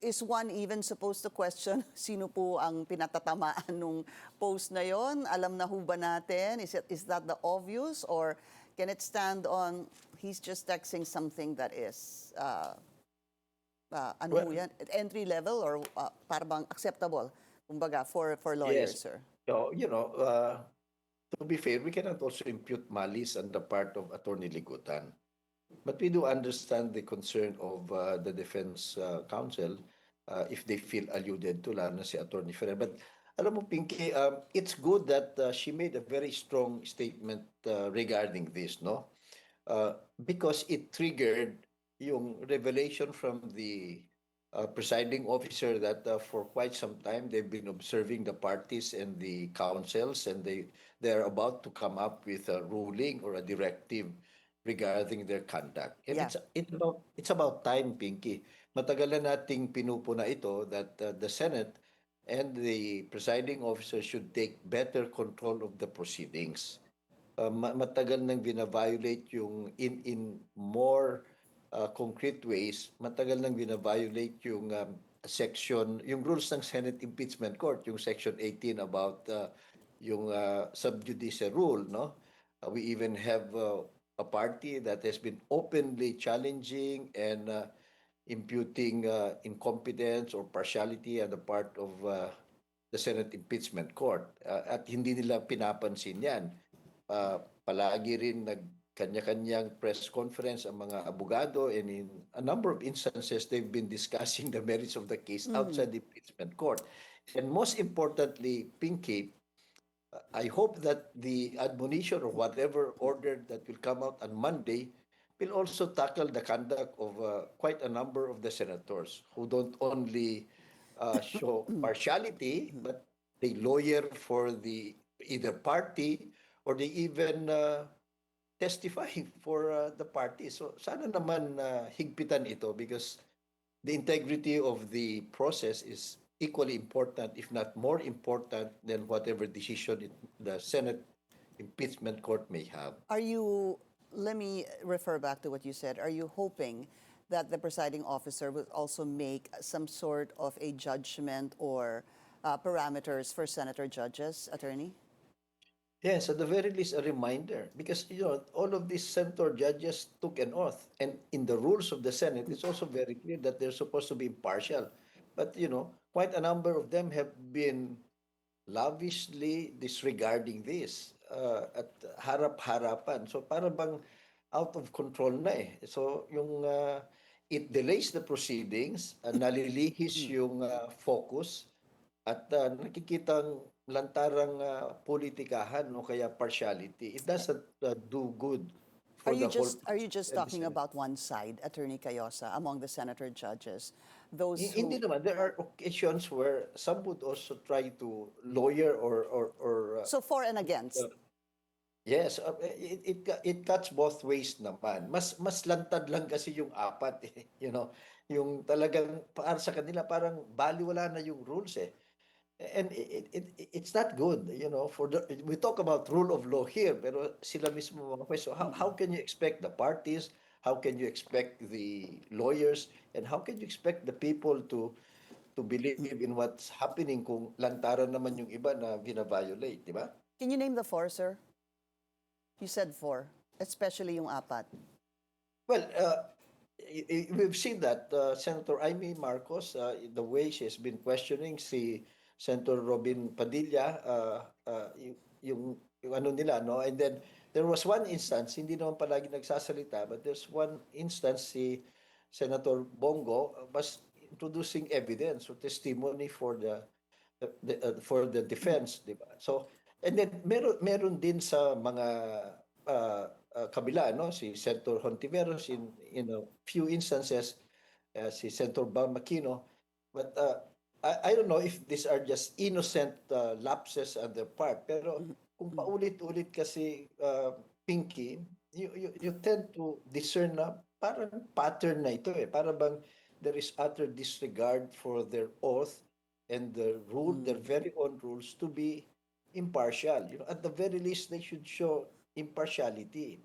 is one even supposed to question sino po ang pinatatamaan nung post na yon? Alam na ho ba natin? Is that the obvious, or can it stand on he's just texting something that is ano ho Well, yan? Entry level or para bang acceptable kumbaga for lawyers, yes. sir? So, to be fair, we cannot also impute malice on the part of Attorney Ligutan. But we do understand the concern of the defense counsel if they feel alluded to, lalo na si Attorney Ferrer. But alam mo, Pinky, it's good that she made a very strong statement regarding this, no? Because it triggered yung revelation from the presiding officer that for quite some time they've been observing the parties and the councils, and they're about to come up with a ruling or a directive regarding their conduct. And Yeah. it's about time, Pinky. Matagal na nating pinupuna ito that the Senate and the presiding officer should take better control of the proceedings. Matagal nang bina-violate yung in more concrete ways, matagal nang bina-violate yung yung rules ng Senate Impeachment Court, yung Section 18 about yung sub judice rule, no? We even have a party that has been openly challenging and imputing incompetence or partiality on the part of the Senate Impeachment Court. At hindi nila pinapansin yan. Palagi rin nagkanya-kanyang press conference ang mga abogado, and in a number of instances, they've been discussing the merits of the case outside the impeachment court. And most importantly, Pinky, I hope that the admonition or whatever order that will come out on Monday will also tackle the conduct of quite a number of the senators who don't only show partiality, but they lawyer for the either party, or they even testify for the party. So sana naman higpitan ito, because the integrity of the process is equally important, if not more important, than whatever decision the Senate impeachment court may have. Are you, let me refer back to what you said. Are you hoping that the presiding officer will also make some sort of a judgment or parameters for senator judges, attorney? Yes, at the very least, a reminder, because all of these senator judges took an oath, and in the rules of the Senate, it's also very clear that they're supposed to be impartial. But quite a number of them have been lavishly disregarding this at harap-harapan. So para bang out of control na eh. So yung it delays the proceedings, nalilihis yung focus, at nakikitang lantarang politikahan o kaya partiality. It doesn't do good for the whole Are you just process and the talking Senate. about one side, Attorney Cayosa, among the senator judges? Those Hindi who naman. There are occasions where some would also try to lawyer or so for and against. yes, it cuts both ways naman. Mas lantad lang kasi yung apat eh, yung talagang para sa kanila parang baliwala na yung rules eh. And it's not good, for we talk about rule of law here, pero sila mismo mga question, how can you expect the parties, how can you expect the lawyers, and how can you expect the people to believe in what's happening kung lantaran naman yung iba na bina-violate, di ba? Can you name the four, sir? You said four, especially yung apat. Well, we've seen that Senator Amy Marcos, the way she has been questioning si Senator Robin Padilla, yung ano nila, no? And then there was one instance, hindi naman palagi nagsasalita, but there's one instance si Senator Bongo was introducing evidence or testimony for for the defense, di ba? So, and then meron din sa mga uh, kabila, no, si Senator Hontiveros in a few instances, si Senator Bam Aquino, but I don't know if these are just innocent lapses on their part, pero kung paulit-ulit kasi Pinky, you tend to discern na parang pattern na ito eh, para bang there is utter disregard for their oath and their very own rules to be impartial. At the very least, they should show impartiality.